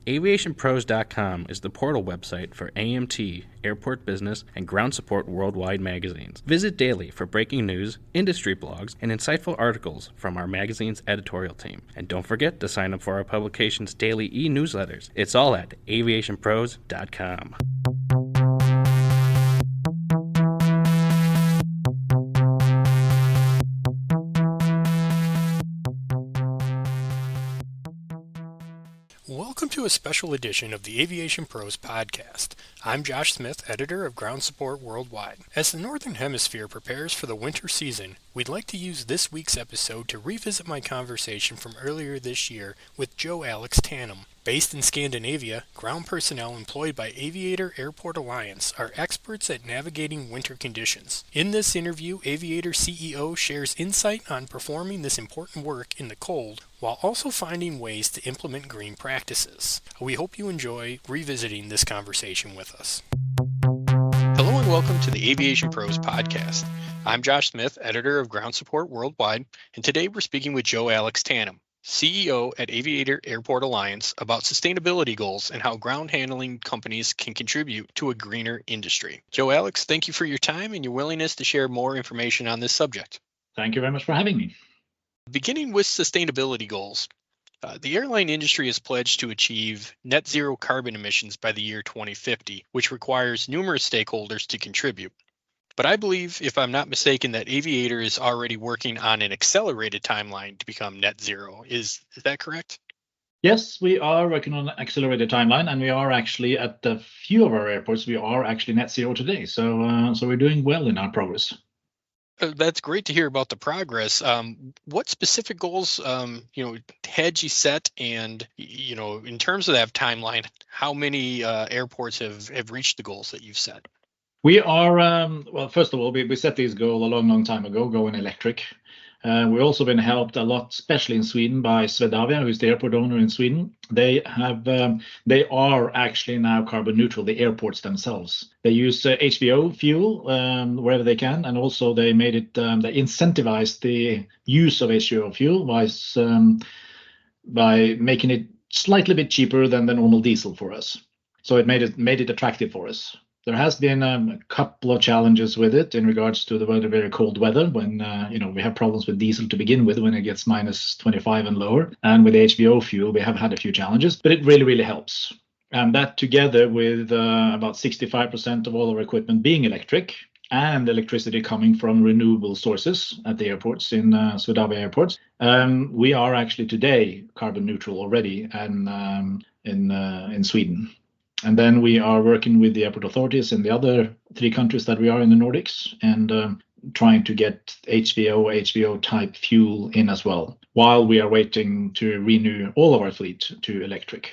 AviationPros.com is the portal website for AMT, Airport Business, and Ground Support Worldwide magazines. Visit daily for breaking news, industry blogs, and insightful articles from our magazine's editorial team. And don't forget to sign up for our publication's daily e-newsletters. It's all at AviationPros.com. Welcome to a special edition of the Aviation Pros Podcast. I'm Josh Smith, editor of Ground Support Worldwide. As the Northern Hemisphere prepares for the winter season, we'd like to use this week's episode to revisit my conversation from earlier this year with Jo Alex Tanem. Based in Scandinavia, ground personnel employed by Aviator Airport Alliance are experts at navigating winter conditions. In this interview, Aviator CEO shares insight on performing this important work in the cold, while also finding ways to implement green practices. We hope you enjoy revisiting this conversation with us. Hello and welcome to the Aviation Pros Podcast. I'm Josh Smith, editor of Ground Support Worldwide, and today we're speaking with Jo Alex Tanem, CEO at Aviator Airport Alliance, about sustainability goals and how ground handling companies can contribute to a greener industry. Jo Alex, thank you for your time and your willingness to share more information on this subject. Thank you very much for having me. Beginning with sustainability goals, the airline industry has pledged to achieve net zero carbon emissions by the year 2050, which requires numerous stakeholders to contribute. But I believe, if I'm not mistaken, that Aviator is already working on an accelerated timeline to become net zero. Is that correct? Yes, we are working on an accelerated timeline, and we are actually at a few of our airports, we are actually net zero today. So we're doing well in our progress. That's great to hear about the progress. What specific goals, had you set, and in terms of that timeline, how many airports have reached the goals that you've set? We are, well, first of all, we set this goal a long time ago, going electric. We've also been helped a lot, especially in Sweden, by Swedavia, who's the airport owner in Sweden. They are actually now carbon neutral, the airports themselves. They use HVO fuel wherever they can, and also they made it, they incentivized the use of HVO fuel by making it slightly bit cheaper than the normal diesel for us. So it made it attractive for us. There has been a couple of challenges with it in regards to the very cold weather when, we have problems with diesel to begin with when it gets minus 25 and lower. And with HVO fuel, we have had a few challenges, but it really helps. And that together with about 65% of all our equipment being electric and electricity coming from renewable sources at the airports in Swedavia airports, we are actually today carbon neutral already and in Sweden. And then we are working with the airport authorities in the other 3 countries that we are in the Nordics and trying to get HVO type fuel in as well, while we are waiting to renew all of our fleet to electric.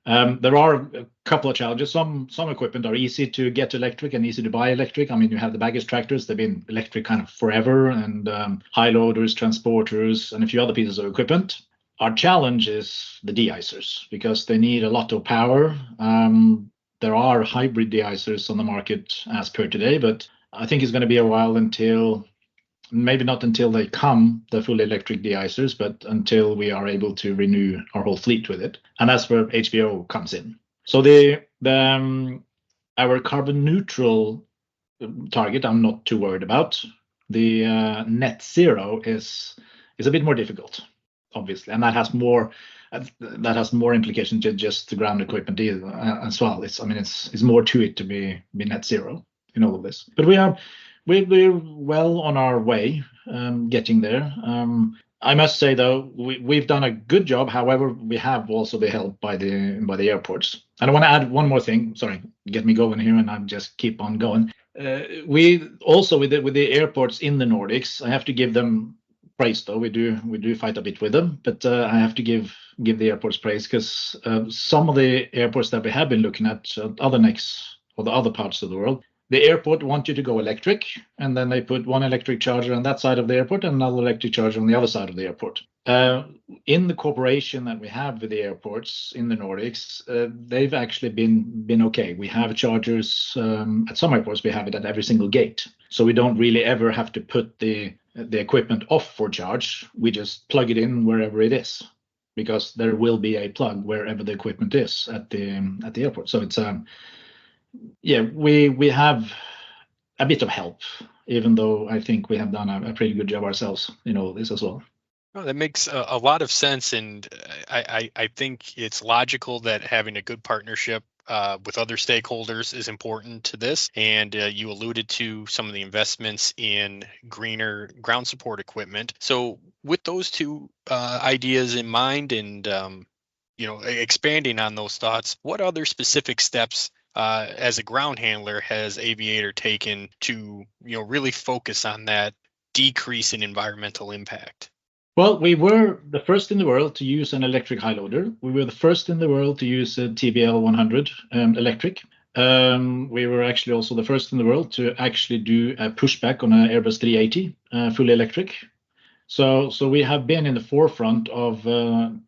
There are a couple of challenges. Some equipment are easy to get electric and easy to buy electric. I mean, you have the baggage tractors, they've been electric kind of forever, and high loaders, transporters, and a few other pieces of equipment. Our challenge is the de-icers because they need a lot of power. There are hybrid de-icers on the market as per today, but I think it's going to be a while until, maybe not until they come, the fully electric de-icers, but until we are able to renew our whole fleet with it. And that's where HVO comes in. So our carbon neutral target, I'm not too worried about. The net zero is a bit more difficult, obviously, and that has more implications than just the ground equipment as well. It's more to it to be net zero in all of this. But we're well on our way getting there. I must say though, we've done a good job. However, we have also been helped by the airports. And I want to add one more thing. Sorry, get me going here, and I'll just keep on going. We also with the airports in the Nordics, I have to give them praise though. We do fight a bit with them, but I have to give the airports praise because some of the airports that we have been looking at, the other parts of the world, the airport want you to go electric, and then they put one electric charger on that side of the airport and another electric charger on the other side of the airport. In the cooperation that we have with the airports in the Nordics, they've actually been okay. We have chargers at some airports. We have it at every single gate, so we don't really ever have to put the equipment off for charge. We just plug it in wherever it is. because there will be a plug wherever the equipment is at the airport. So it's we have a bit of help, even though I think we have done a pretty good job ourselves in all this as well. Oh, that makes a lot of sense, and I think it's logical that having a good partnership with other stakeholders is important to this. And you alluded to some of the investments in greener ground support equipment. So with those two ideas in mind, and expanding on those thoughts, what other specific steps as a ground handler has Aviator taken to really focus on that decrease in environmental impact? Well, we were the first in the world to use an electric high loader. We were the first in the world to use a TBL 100 electric. We were actually also the first in the world to actually do a pushback on an Airbus 380 fully electric. So we have been in the forefront of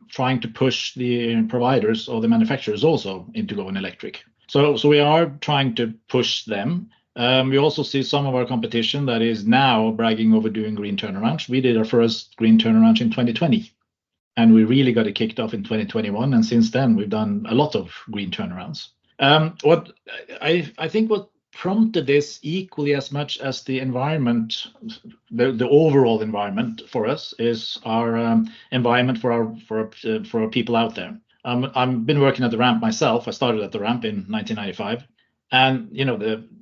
trying to push the providers or the manufacturers also into going electric. So we are trying to push them. We also see some of our competition that is now bragging over doing green turnarounds. We did our first green turnaround in 2020, and we really got it kicked off in 2021. And since then, we've done a lot of green turnarounds. What I think what prompted this equally as much as the environment, the overall environment for us, is our environment for our people out there. I've been working at the ramp myself. I started at the ramp in 1995. And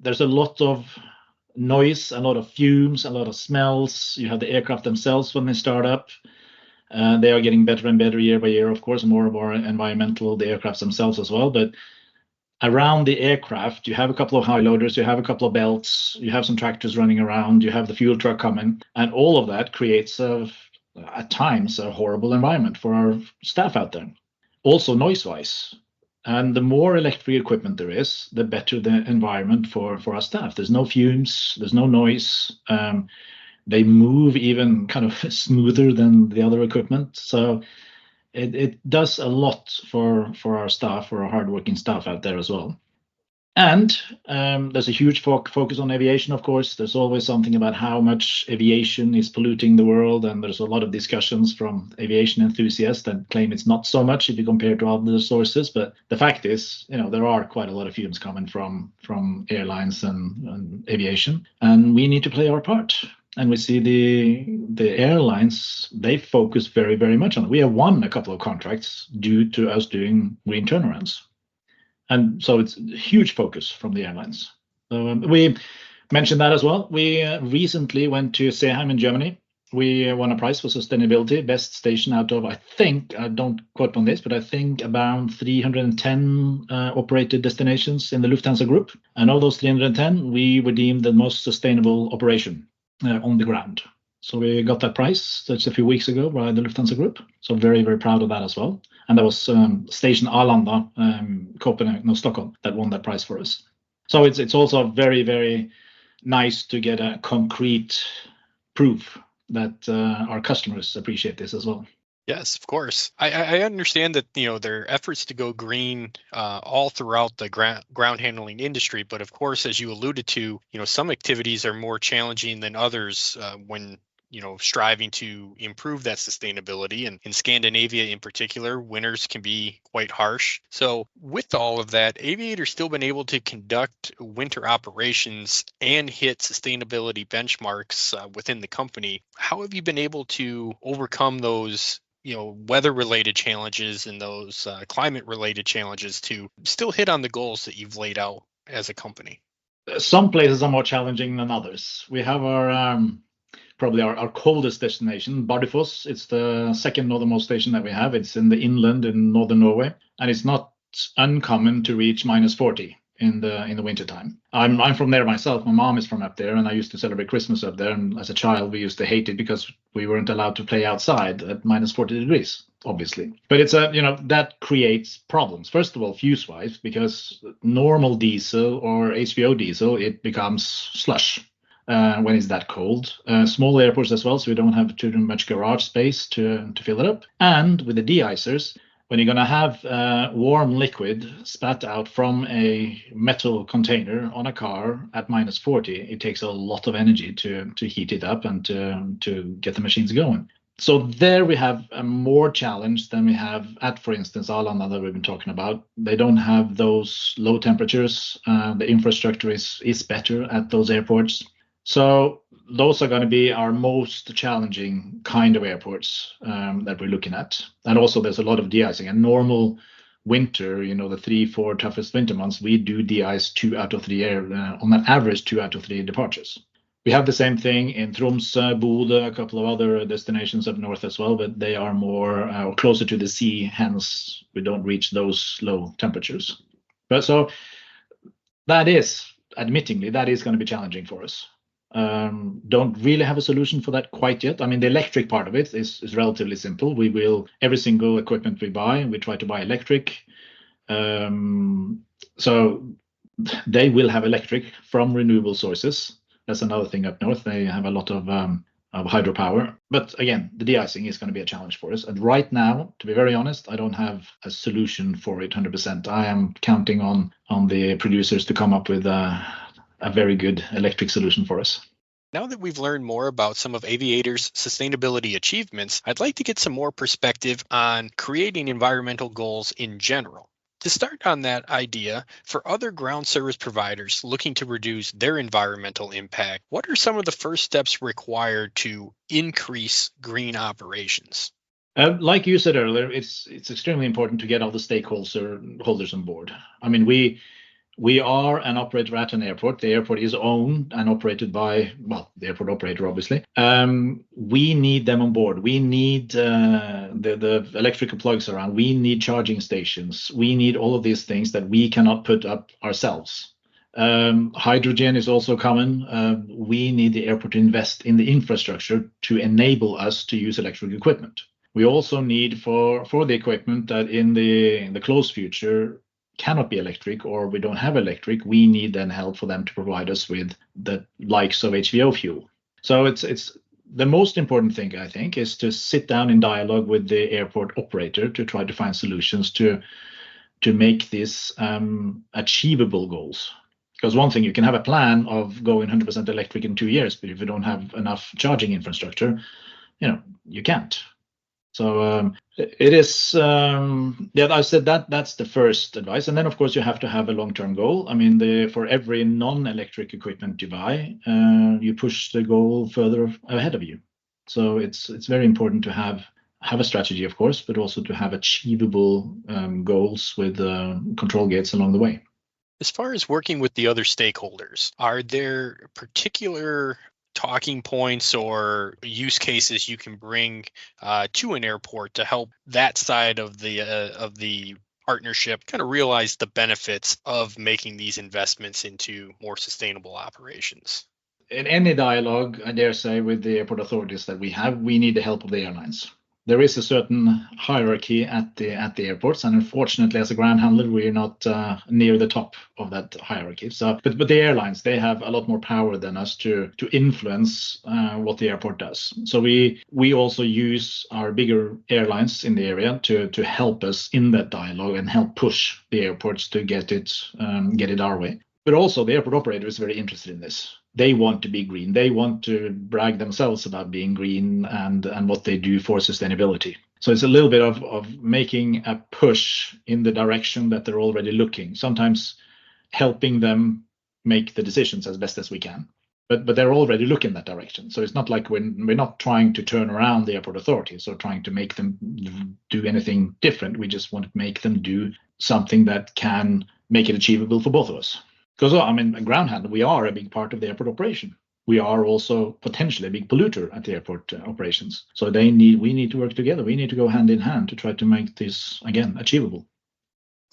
there's a lot of noise, a lot of fumes, a lot of smells. You have the aircraft themselves when they start up. They are getting better and better year by year, of course, more and more environmental, the aircraft themselves as well. But around the aircraft, you have a couple of high loaders, you have a couple of belts, you have some tractors running around, you have the fuel truck coming, and all of that creates at times a horrible environment for our staff out there. Also noise-wise. And the more electric equipment there is, the better the environment for our staff. There's no fumes, there's no noise. They move even kind of smoother than the other equipment. So it does a lot for our staff, for our hardworking staff out there as well. And there's a huge focus on aviation, of course. There's always something about how much aviation is polluting the world. And there's a lot of discussions from aviation enthusiasts that claim it's not so much if you compare to other sources. But the fact is, there are quite a lot of fumes coming from airlines and aviation. And we need to play our part. And we see the airlines, they focus very, very much on it. We have won a couple of contracts due to us doing green turnarounds. And so it's a huge focus from the airlines. We mentioned that as well. We recently went to Seeheim in Germany. We won a prize for sustainability, best station out of, I don't quote on this, but I think around 310 operated destinations in the Lufthansa group. And of those 310, we were deemed the most sustainable operation on the ground. So we got that prize just a few weeks ago by the Lufthansa group. So very, very proud of that as well. And that was Station Arlanda, Stockholm, that won that prize for us. So it's also very, very nice to get a concrete proof that our customers appreciate this as well. Yes, of course. I understand that there are efforts to go green all throughout the ground handling industry, but of course, as you alluded to, some activities are more challenging than others when striving to improve that sustainability. And in Scandinavia in particular, winters can be quite harsh. So with all of that, Aviator's still been able to conduct winter operations and hit sustainability benchmarks within the company. How have you been able to overcome those weather-related challenges and those climate-related challenges to still hit on the goals that you've laid out as a company? Some places are more challenging than others. We have probably our coldest destination, Bardufoss. It's the second northernmost station that we have. It's in the inland in northern Norway, and it's not uncommon to reach -40 in the wintertime. I'm from there myself. My mom is from up there, and I used to celebrate Christmas up there. And as a child, we used to hate it because we weren't allowed to play outside at -40 degrees, obviously. But it's that creates problems. First of all, fuse-wise, because normal diesel or HVO diesel, it becomes slush. When it's that cold. Small airports as well, so we don't have too much garage space to fill it up. And with the de-icers, when you're going to have warm liquid spat out from a metal container on a car at -40, it takes a lot of energy to heat it up and to get the machines going. So there we have a more challenge than we have at, for instance, Arlanda that we've been talking about. They don't have those low temperatures. The infrastructure is better at those airports. So those are going to be our most challenging kind of airports that we're looking at. And also there's a lot of de-icing. A normal winter, the 3-4 toughest winter months, we do de-ice 2 out of 3 on an average 2 out of 3 departures. We have the same thing in Tromsø, Bodø, a couple of other destinations up north as well, but they are more closer to the sea, hence we don't reach those low temperatures. But so that is, admittingly, that is going to be challenging for us. Don't really have a solution for that quite yet. I mean, the electric part of it is relatively simple. We will, every single equipment we buy, we try to buy electric. So they will have electric from renewable sources. That's another thing up north. They have a lot of hydropower. But again, the de-icing is going to be a challenge for us. And right now, to be very honest, I don't have a solution for it 100%. I am counting on the producers to come up with a very good electric solution for us. Now that we've learned more about some of Aviator's sustainability achievements, I'd like to get some more perspective on creating environmental goals in general. To start on that idea, for other ground service providers looking to reduce their environmental impact, what are some of the first steps required to increase green operations? Like you said earlier, it's extremely important to get all the stakeholders on board. I mean, we are an operator at an airport. The airport is owned and operated by, the airport operator, obviously. We need them on board. We need the electrical plugs around. We need charging stations. We need all of these things that we cannot put up ourselves. Hydrogen is also common. We need the airport to invest in the infrastructure to enable us to use electric equipment. We also need for the equipment that in the close future cannot be electric or we don't have electric, we need then help for them to provide us with the likes of HVO fuel. So it's the most important thing, I think, is to sit down in dialogue with the airport operator to try to find solutions to make these achievable goals. Because one thing, you can have a plan of going 100% electric in 2 years, but if you don't have enough charging infrastructure, you can't. So it is, I said that's the first advice. And then, of course, you have to have a long-term goal. I mean, for every non-electric equipment you buy, you push the goal further ahead of you. So it's very important to have a strategy, of course, but also to have achievable goals with control gates along the way. As far as working with the other stakeholders, are there particular talking points or use cases you can bring to an airport to help that side of the partnership kind of realize the benefits of making these investments into more sustainable operations? In any dialogue, I dare say, with the airport authorities that we need the help of the airlines. There is a certain hierarchy at the airports, and unfortunately, as a ground handler, we're not near the top of that hierarchy. So, but the airlines, they have a lot more power than us to influence what the airport does. So we also use our bigger airlines in the area to help us in that dialogue and help push the airports to get it our way. But also, the airport operator is very interested in this. They want to be green. They want to brag themselves about being green and what they do for sustainability. So it's a little bit of making a push in the direction that they're already looking, sometimes helping them make the decisions as best as we can. But they're already looking that direction. So it's not like we're not trying to turn around the airport authorities or trying to make them do anything different. We just want to make them do something that can make it achievable for both of us. Because, I mean, a ground handler, we are a big part of the airport operation. We are also potentially a big polluter at the airport operations. So we need to work together. We need to go hand in hand to try to make this, again, achievable.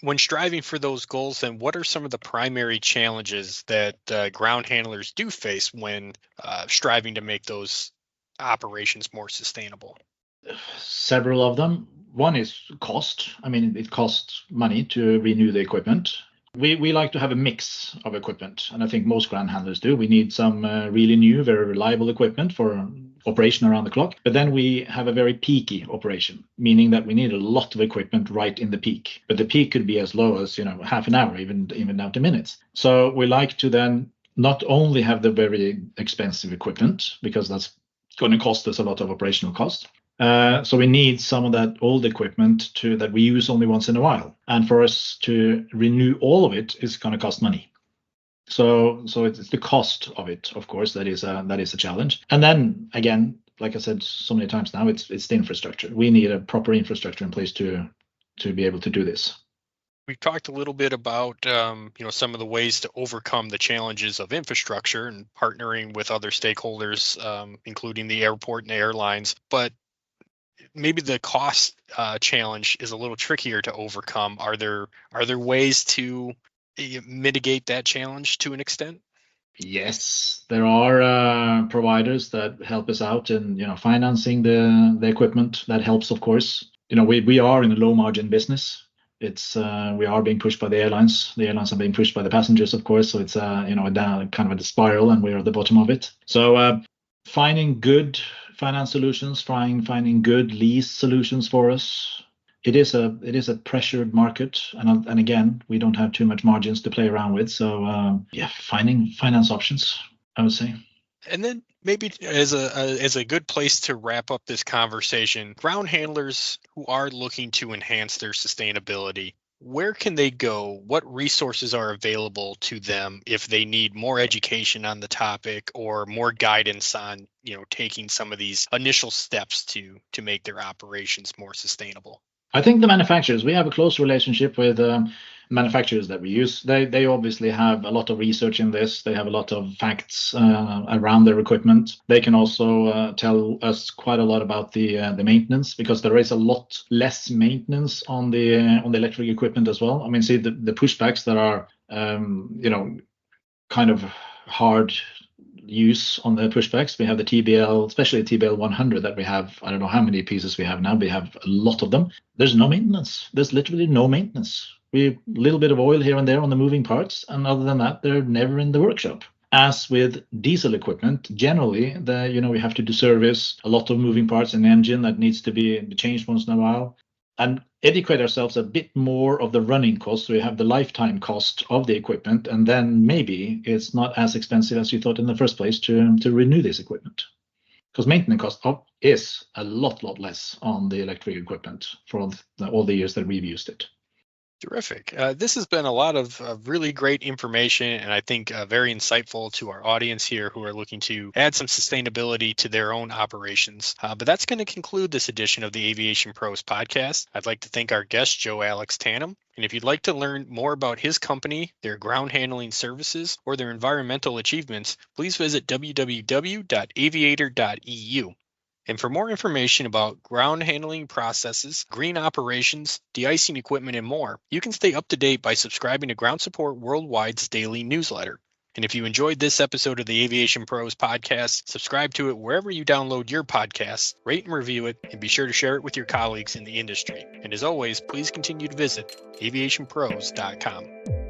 When striving for those goals, then what are some of the primary challenges that ground handlers do face when striving to make those operations more sustainable? Several of them. One is cost. I mean, it costs money to renew the equipment. We like to have a mix of equipment, and I think most ground handlers do. We need some really new, very reliable equipment for operation around the clock. But then we have a very peaky operation, meaning that we need a lot of equipment right in the peak. But the peak could be as low as half an hour, even down to minutes. So we like to then not only have the very expensive equipment, because that's going to cost us a lot of operational cost. So we need some of that old equipment that we use only once in a while. And for us to renew all of it is going to cost money. So it's the cost of it, of course, that is a challenge. And then again, like I said so many times now, it's the infrastructure. We need a proper infrastructure in place to be able to do this. We've talked a little bit about some of the ways to overcome the challenges of infrastructure and partnering with other stakeholders, including the airport and the airlines. But maybe the cost challenge is a little trickier to overcome. Are there ways to mitigate that challenge to an extent? Yes, there are providers that help us out in financing the equipment. That helps, of course. We are in a low margin business. It's we are being pushed by the airlines. The airlines are being pushed by the passengers, of course. So it's down kind of a spiral, and we're at the bottom of it. So finding good finance solutions, finding good lease solutions for us. It is a pressured market, and again, we don't have too much margins to play around with. So finding finance options, I would say. And then maybe as a good place to wrap up this conversation, ground handlers who are looking to enhance their sustainability, where can they go? What resources are available to them if they need more education on the topic or more guidance on, taking some of these initial steps to make their operations more sustainable? I think the manufacturers, we have a close relationship with manufacturers that we use. They obviously have a lot of research in this. They have a lot of facts around their equipment. They can also tell us quite a lot about the maintenance, because there is a lot less maintenance on the electric equipment as well. I mean, see the pushbacks that are kind of hard use on the pushbacks. We have the TBL, especially TBL 100 that we have. I don't know how many pieces we have now. We have a lot of them. There's no maintenance. There's literally no maintenance. A little bit of oil here and there on the moving parts, and other than that, they're never in the workshop. As with diesel equipment, generally, we have to do service, a lot of moving parts in the engine that needs to be changed once in a while, and educate ourselves a bit more of the running cost. So we have the lifetime cost of the equipment, and then maybe it's not as expensive as you thought in the first place to renew this equipment. Because maintenance cost is a lot less on the electric equipment for all the years that we've used it. Terrific. This has been a lot of really great information, and I think very insightful to our audience here who are looking to add some sustainability to their own operations. But that's going to conclude this edition of the Aviation Pros Podcast. I'd like to thank our guest, Jo Alex Tanem. And if you'd like to learn more about his company, their ground handling services, or their environmental achievements, please visit www.aviator.eu. And for more information about ground handling processes, green operations, de-icing equipment, and more, you can stay up to date by subscribing to Ground Support Worldwide's daily newsletter. And if you enjoyed this episode of the Aviation Pros Podcast, subscribe to it wherever you download your podcasts, rate and review it, and be sure to share it with your colleagues in the industry. And as always, please continue to visit AviationPros.com.